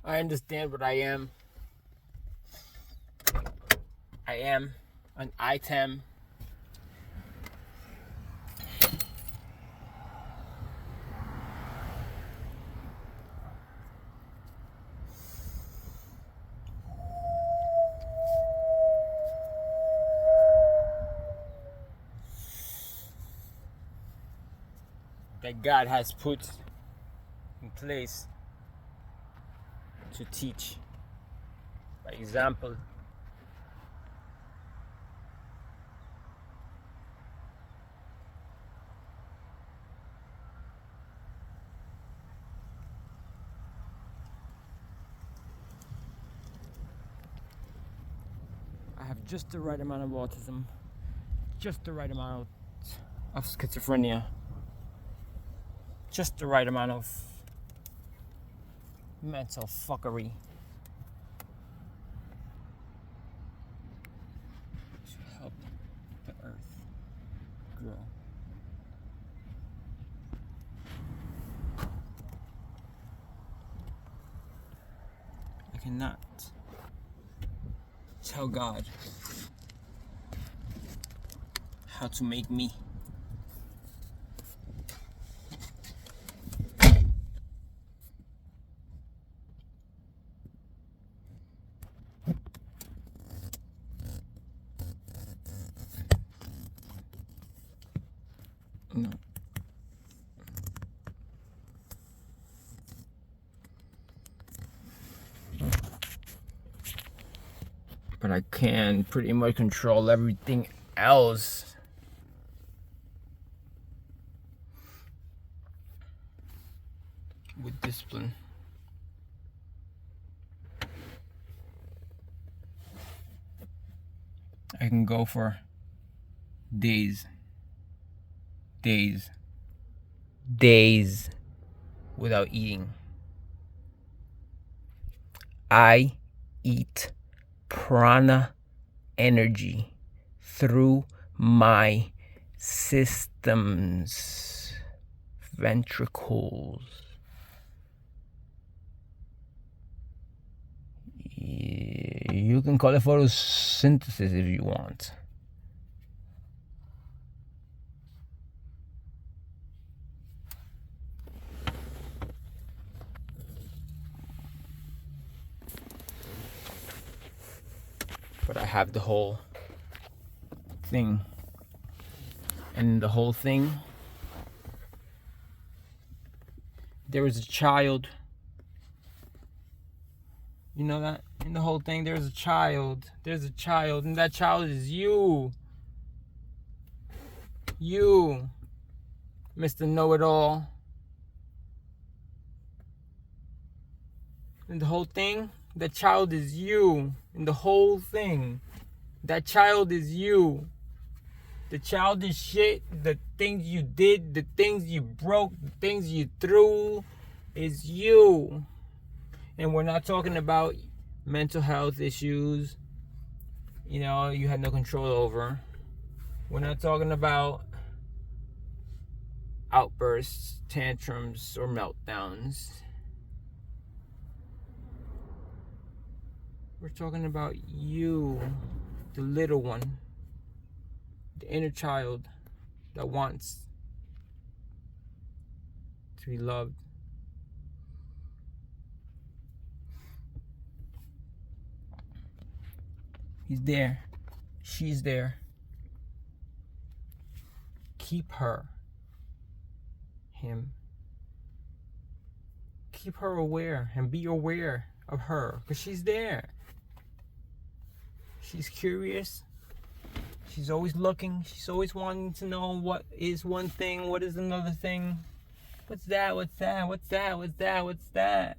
I understand what I am. I am an item. That God has put in place to teach by example. I have just the right amount of autism, just the right amount of schizophrenia, just the right amount of mental fuckery to help the earth grow. I cannot tell God how to make me. No. But I can pretty much control everything else. With discipline. I can go for days without eating. I eat prana energy through my systems, ventricles. You can call it photosynthesis if you want. But I have the whole thing. And the whole thing, there is a child. You know that? In the whole thing, there's a child. There's a child, and that child is you. You, Mr. Know-It-All. In the whole thing, that child is you. In the whole thing, that child is you. The childish shit, the things you did, the things you broke, the things you threw, is you. And we're not talking about mental health issues, you know, you had no control over. We're not talking about outbursts, tantrums, or meltdowns. We're talking about you, the little one, the inner child that wants to be loved. He's there. She's there. Keep her. Him. Keep her aware and be aware of her because she's there. She's curious. She's always looking. She's always wanting to know what is one thing, what is another thing. What's that? What's that? What's that? What's that? What's that?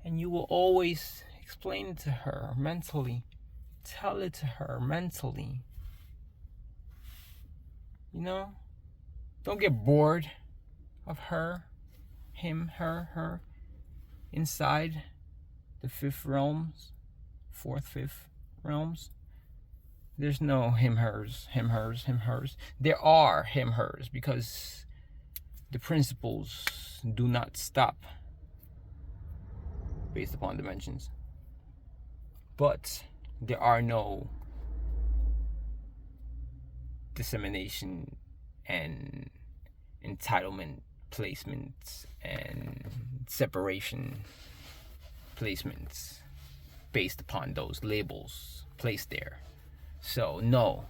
And you will always explain it to her mentally. Tell it to her mentally. You know? Don't get bored of her, him, her, inside the fifth realms, fourth, fifth realms. There's no him, hers, him, hers, him, hers. There are him, hers because the principles do not stop based upon dimensions. But there are no dissemination and entitlement placements and separation placements based upon those labels placed there. So no.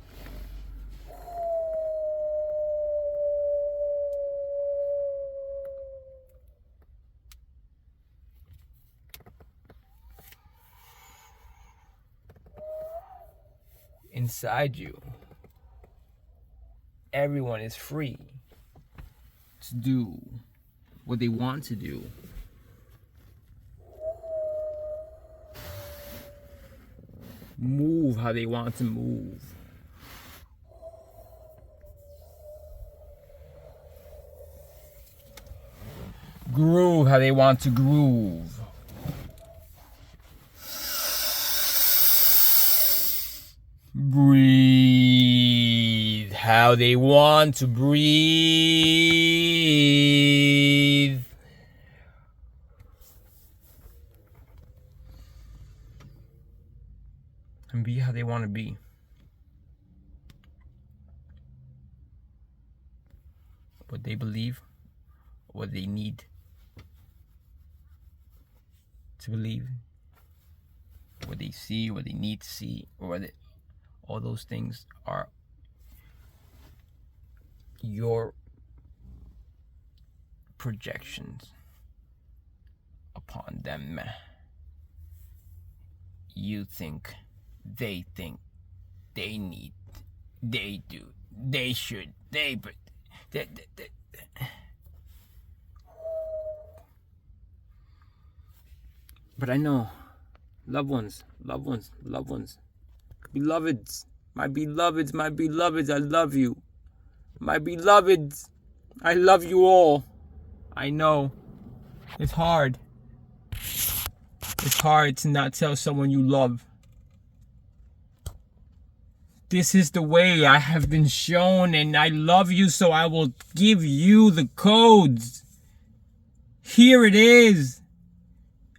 Inside you, everyone is free to do what they want to do. Move how they want to move. Groove how they want to groove. Breathe how they want to breathe. And be how they want to be. What they believe, what they need to believe, what they see, what they need to see, or what they, all those things are your projections upon them. You think, they need, they do, they should, but I know, loved ones, beloveds, my beloveds, I love you. My beloveds, I love you all. I know, it's hard. It's hard to not tell someone you love. This is the way I have been shown, and I love you, so I will give you the codes. Here it is.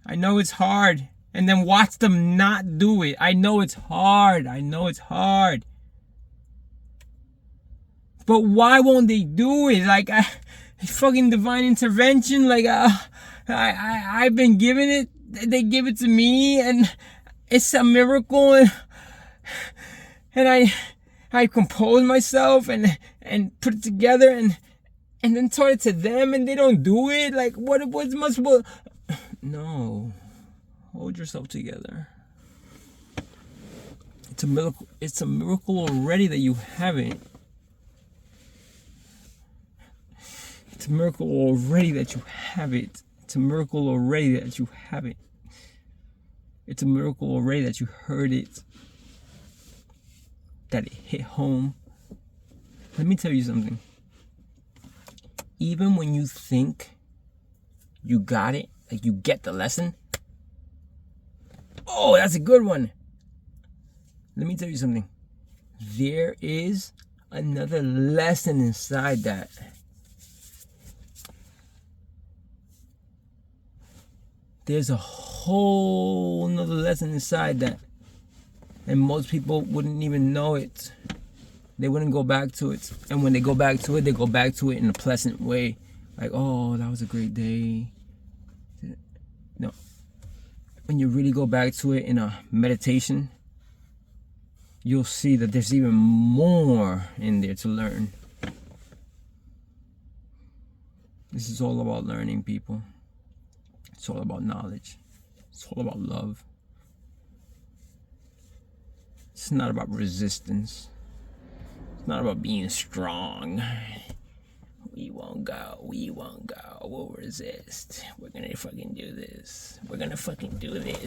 I know it's hard. And then watch them not do it. I know it's hard. But why won't they do it? Like, fucking divine intervention. Like, I've been given it. They give it to me, and it's a miracle. And I compose myself and put it together and then taught it to them, and they don't do it. Like, what's much more? No, hold yourself together. It's a miracle. It's a miracle already that you have it. It's a miracle already that you have it. It's a miracle already that you have it. It's a miracle already that you heard it. That it hit home. Let me tell you something. Even when you think you got it, like you get the lesson, oh, that's a good one. Let me tell you something. There is another lesson inside that. There's a whole nother lesson inside that. And most people wouldn't even know it. They wouldn't go back to it. And when they go back to it, they go back to it in a pleasant way. Like, oh, that was a great day. No. When you really go back to it in a meditation, you'll see that there's even more in there to learn. This is all about learning, people. It's all about knowledge. It's all about love. It's not about resistance. It's not about being strong. We won't go. We'll resist. We're gonna fucking do this. We're gonna fucking do this.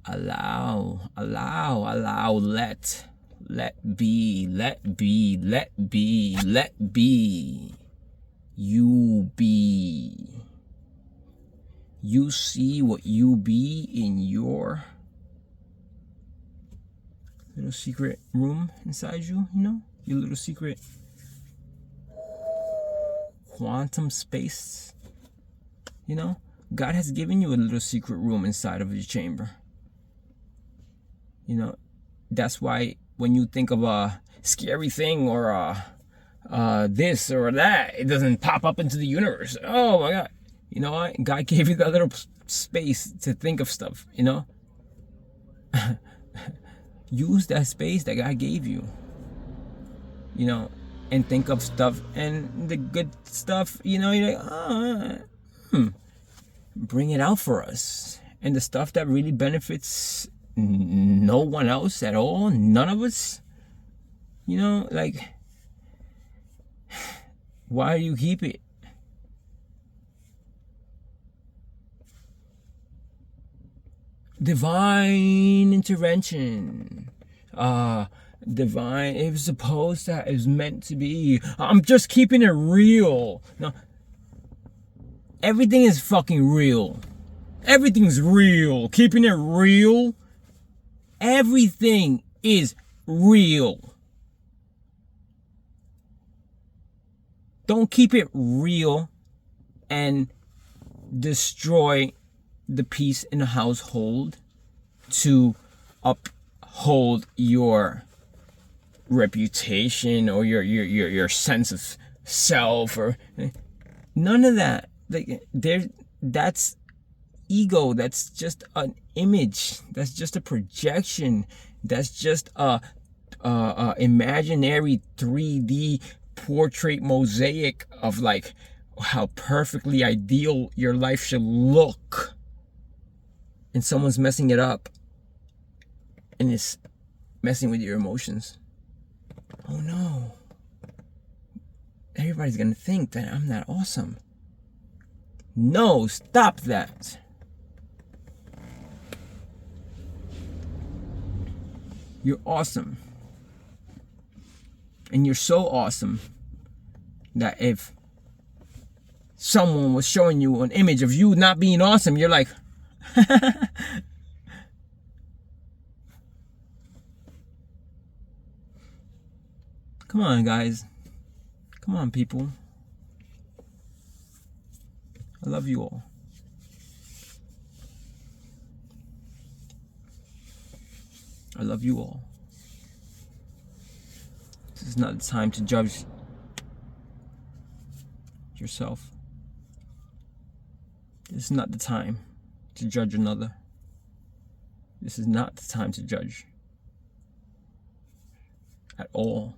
Allow. Let be. You be. You see what you be in your little secret room inside you, you know? Your little secret quantum space. You know, God has given you a little secret room inside of your chamber. You know, that's why when you think of a scary thing or this or that, it doesn't pop up into the universe. Oh my God. You know what? God gave you that little space to think of stuff, you know? Use that space that God gave you, you know, and think of stuff, and the good stuff, you know, you're like, bring it out for us. And the stuff that really benefits no one else at all, none of us, you know, like, why do you keep it? Divine intervention. Divine, it was supposed to, it was meant to be. I'm just keeping it real. No, everything is fucking real. Everything's real. Keeping it real. Everything is real. Don't keep it real and destroy the peace in the household to uphold your reputation or your sense of self, or none of that. Like, that's ego. That's just an image. That's just a projection. That's just a imaginary 3D portrait mosaic of like how perfectly ideal your life should look. And someone's messing it up, and it's messing with your emotions. Oh no. Everybody's gonna think that I'm not awesome. No, stop that. You're awesome. And you're so awesome that if someone was showing you an image of you not being awesome, you're like, come on, guys. Come on, people. I love you all. I love you all. This is not the time to judge yourself. This is not the time to judge another. This is not the time to judge at all.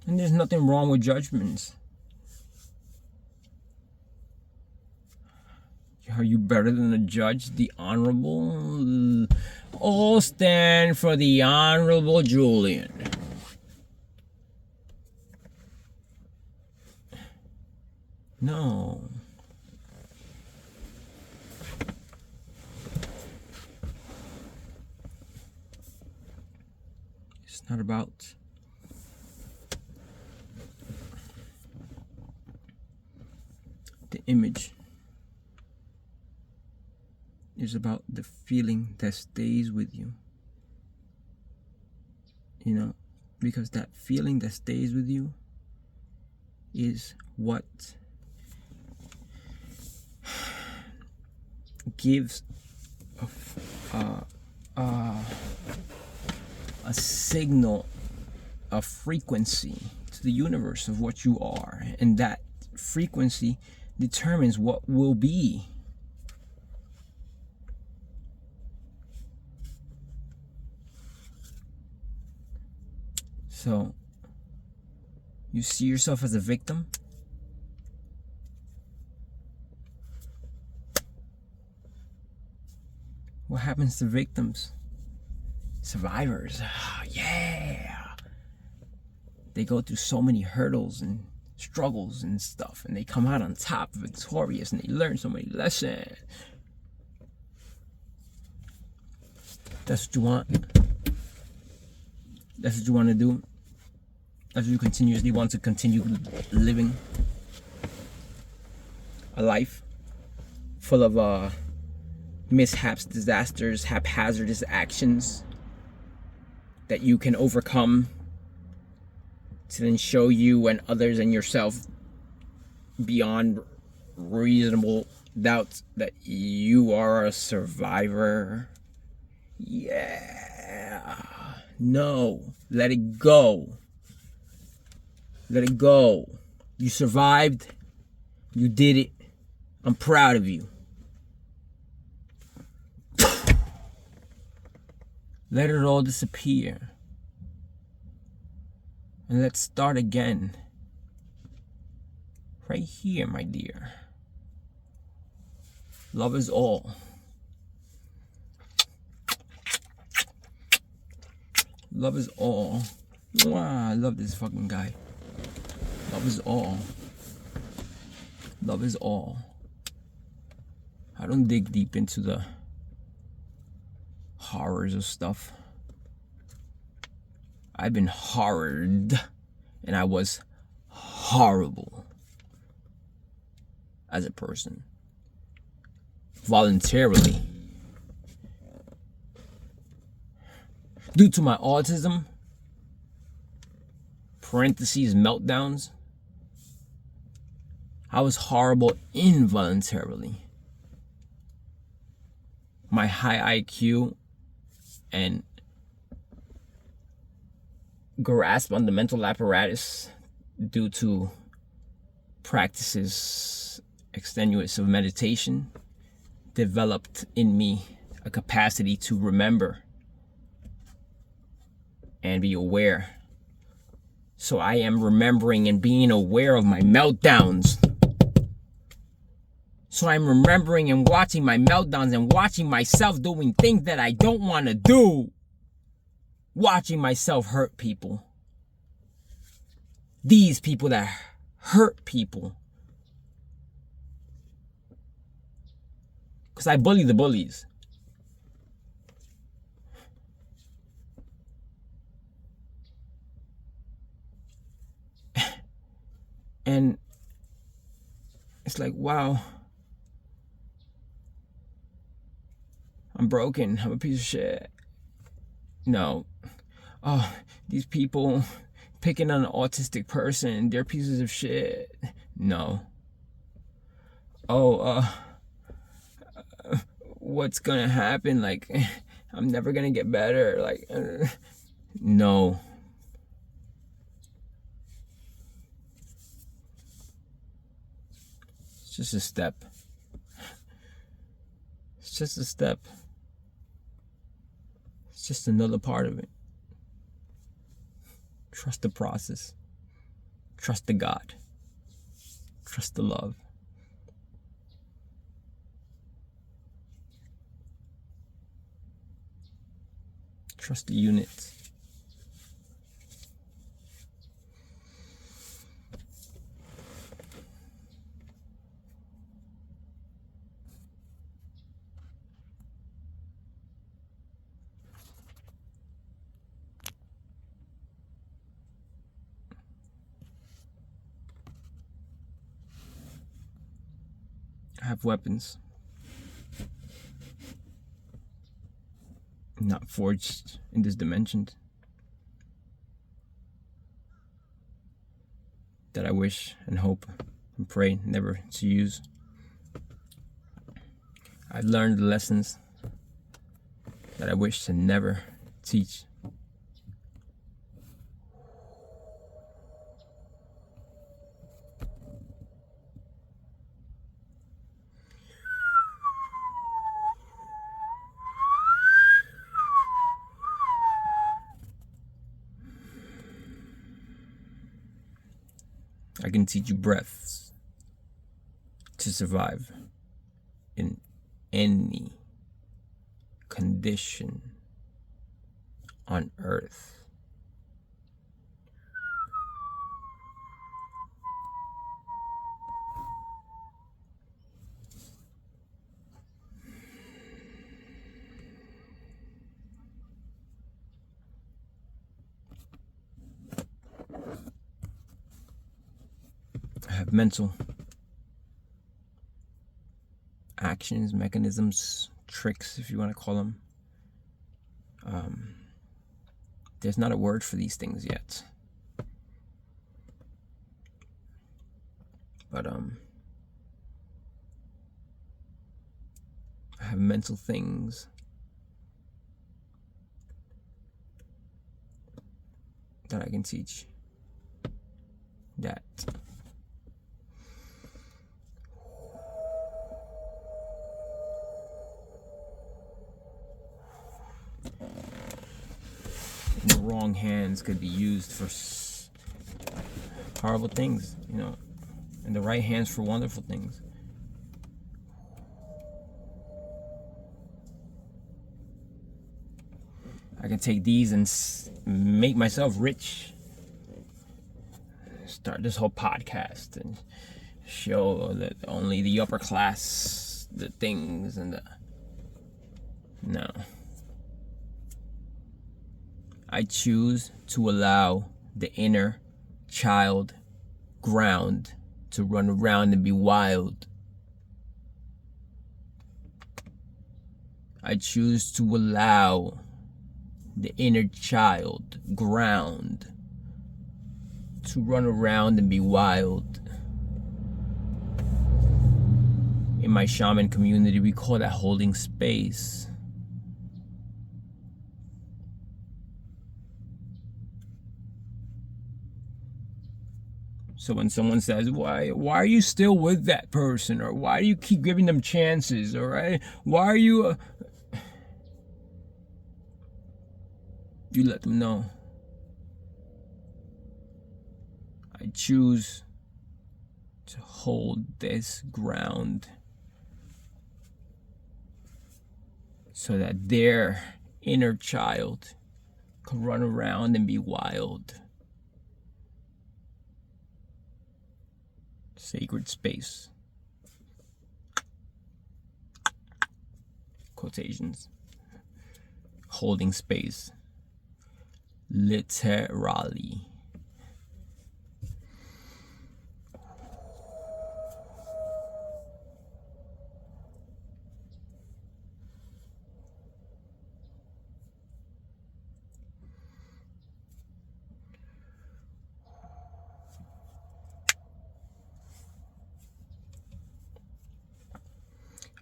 And there's nothing wrong with judgments. Are you better than a judge? The Honorable? All stand for the Honorable Julian. No. It's not about the image. It's about the feeling that stays with you. You know, because that feeling that stays with you is what gives a signal, a frequency to the universe of what you are, and that frequency determines what will be. So, you see yourself as a victim? What happens to victims? Survivors. Oh, yeah. They go through so many hurdles and struggles and stuff, and they come out on top victorious, and they learn so many lessons. That's what you want. That's what you want to do. That's what you continuously want to continue living. A life full of mishaps, disasters, haphazardous actions that you can overcome to then show you and others and yourself beyond reasonable doubt that you are a survivor. Yeah. No. Let it go. Let it go. You survived. You did it. I'm proud of you. Let it all disappear. And let's start again. Right here, my dear. Love is all. Love is all. Wow, I love this fucking guy. Love is all. Love is all. I don't dig deep into the horrors of stuff. I've been horrored, and I was horrible as a person. Voluntarily. Due to my autism, parentheses, meltdowns, I was horrible involuntarily. My high IQ and grasp on the mental apparatus due to practices extenuous of meditation developed in me a capacity to remember and be aware. So I am remembering and being aware of my meltdowns. So I'm remembering and watching my meltdowns and watching myself doing things that I don't want to do. Watching myself hurt people. These people that hurt people. Because I bully the bullies. And it's like, wow. I'm broken. I'm a piece of shit. No. Oh, these people picking on an autistic person, they're pieces of shit. No. Oh, what's gonna happen? Like, I'm never gonna get better. Like, no. It's just a step. It's just a step. It's just another part of it. Trust the process. Trust the God. Trust the love. Trust the unit. I have weapons. Not forged in this dimension. That I wish and hope and pray never to use. I've learned the lessons that I wish to never teach. I can teach you breaths to survive in any condition on earth. I have mental actions, mechanisms tricks, if you want to call them. There's not a word for these things yet. But I have mental things that I can teach. That in the wrong hands could be used for horrible things, you know, and the right hands for wonderful things. I can take these and make myself rich. Start this whole podcast and show that only the upper class, the things and the... No. I choose to allow the inner child ground to run around and be wild. I choose to allow the inner child ground to run around and be wild. In my shaman community, we call that holding space. So when someone says, why are you still with that person? Or why do you keep giving them chances? Or why are you... You let them know. I choose to hold this ground so that their inner child can run around and be wild. Sacred space. Quotations. Holding space. Literally.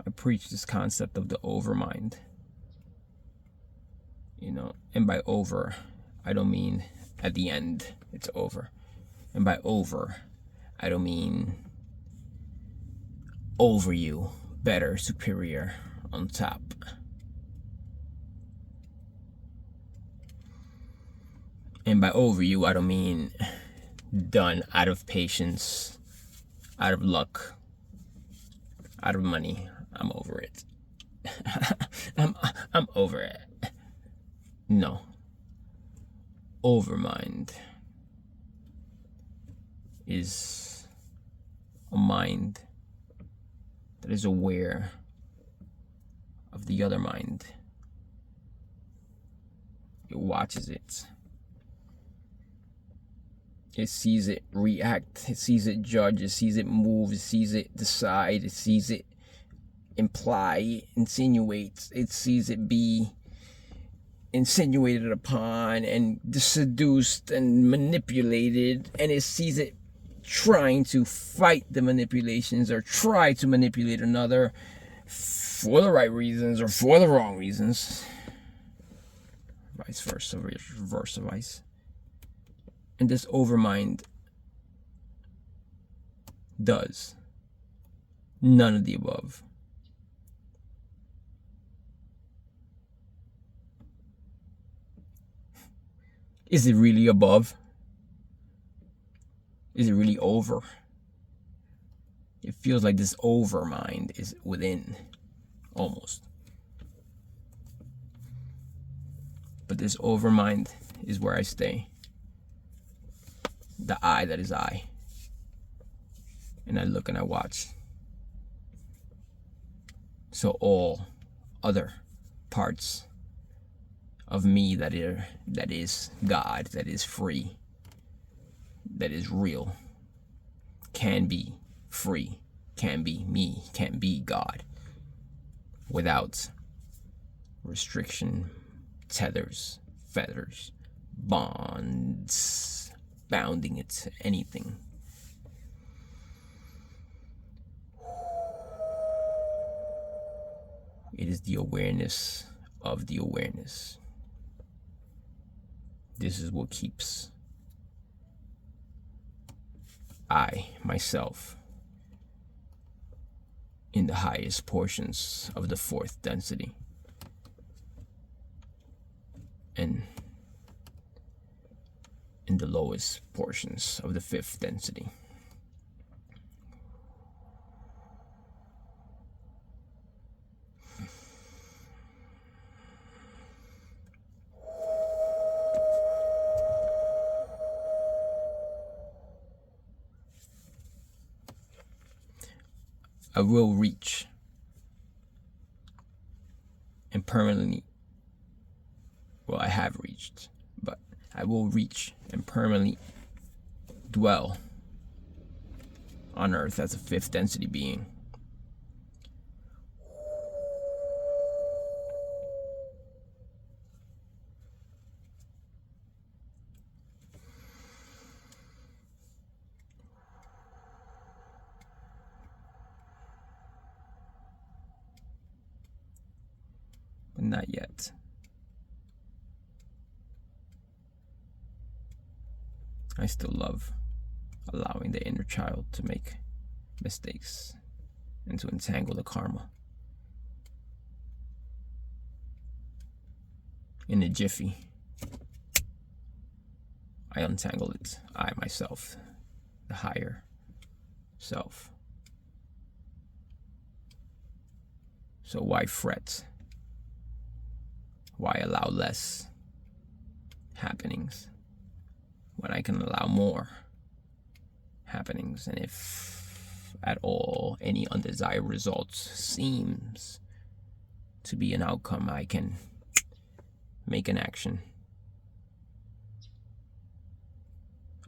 I preach this concept of the overmind. You know, and by over, I don't mean at the end it's over. And by over, I don't mean over you, better, superior, on top. And by over you, I don't mean done, out of patience, out of luck, out of money. I'm over it. I'm over it. No. Overmind is a mind that is aware of the other mind. It watches it. It sees it react. It sees it judge. It sees it move. It sees it decide. It sees it imply, insinuate. It sees it be insinuated upon and seduced and manipulated, and it sees it trying to fight the manipulations or try to manipulate another for the right reasons or for the wrong reasons. Vice versa, vice. And this overmind does none of the above. Is it really above? Is it really over? It feels like this overmind is within, almost. But this overmind is where I stay. The I that is I. And I look and I watch. So all other parts of me that is God, that is free, that is real, can be free, can be me, can be God. without restriction, tethers, fetters, bonds, bounding it to anything. It is the awareness of the awareness. This is what keeps I, myself, in the highest portions of the fourth density, and in the lowest portions of the fifth density. I will reach and permanently, well, I have reached, but I will reach and permanently dwell on Earth as a fifth density being. But not yet. I still love allowing the inner child to make mistakes and to entangle the karma. In a jiffy, I untangle it, I myself, the higher self. So why fret? Why allow less happenings when I can allow more happenings? And if at all any undesired results seems to be an outcome, I can make an action,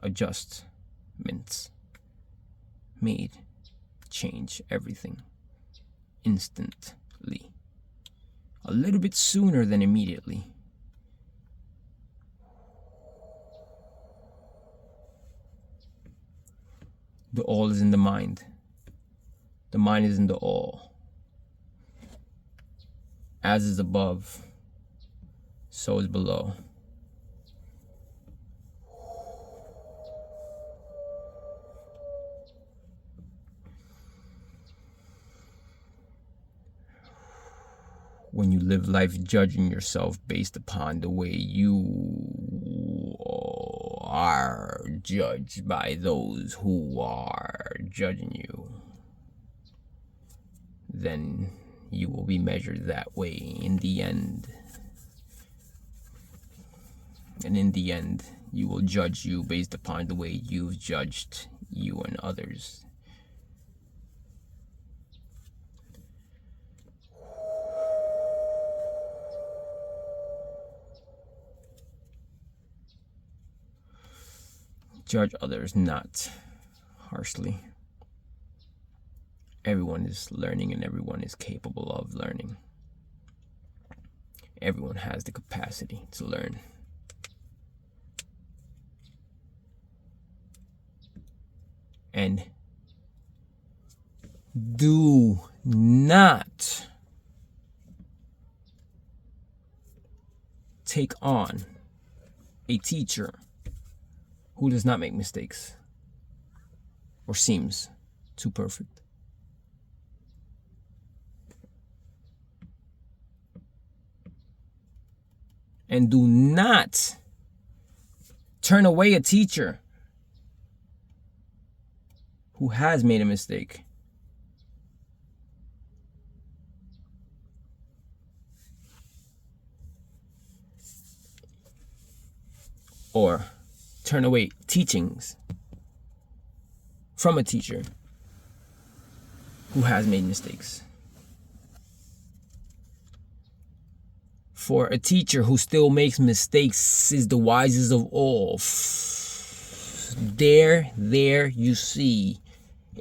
adjustments made, change everything instantly, a little bit sooner than immediately. The all is in the mind. The mind is in the all. As is above, so is below. When you live life judging yourself based upon the way you are judged by those who are judging you, then you will be measured that way in the end. And in the end, you will judge you based upon the way you've judged you and others. Judge others not harshly. Everyone is learning and everyone is capable of learning. Everyone has the capacity to learn. And do not take on a teacher who does not make mistakes or seems too perfect. And do not turn away a teacher who has made a mistake. Or turn away teachings from a teacher who has made mistakes. For a teacher who still makes mistakes is the wisest of all. There you see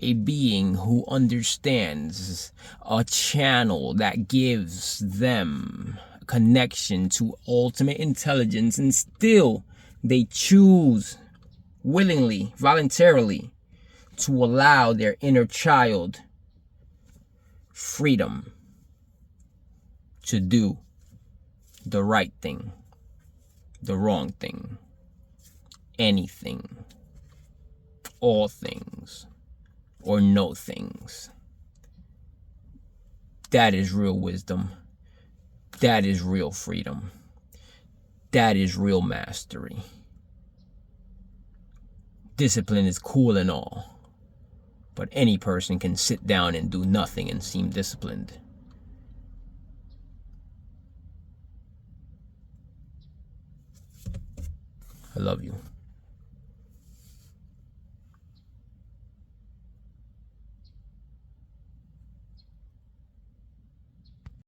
a being who understands a channel that gives them connection to ultimate intelligence, and still they choose willingly, voluntarily, to allow their inner child freedom to do the right thing, the wrong thing, anything, all things, or no things. That is real wisdom. That is real freedom. That is real mastery. Discipline is cool and all, but any person can sit down and do nothing and seem disciplined. I love you.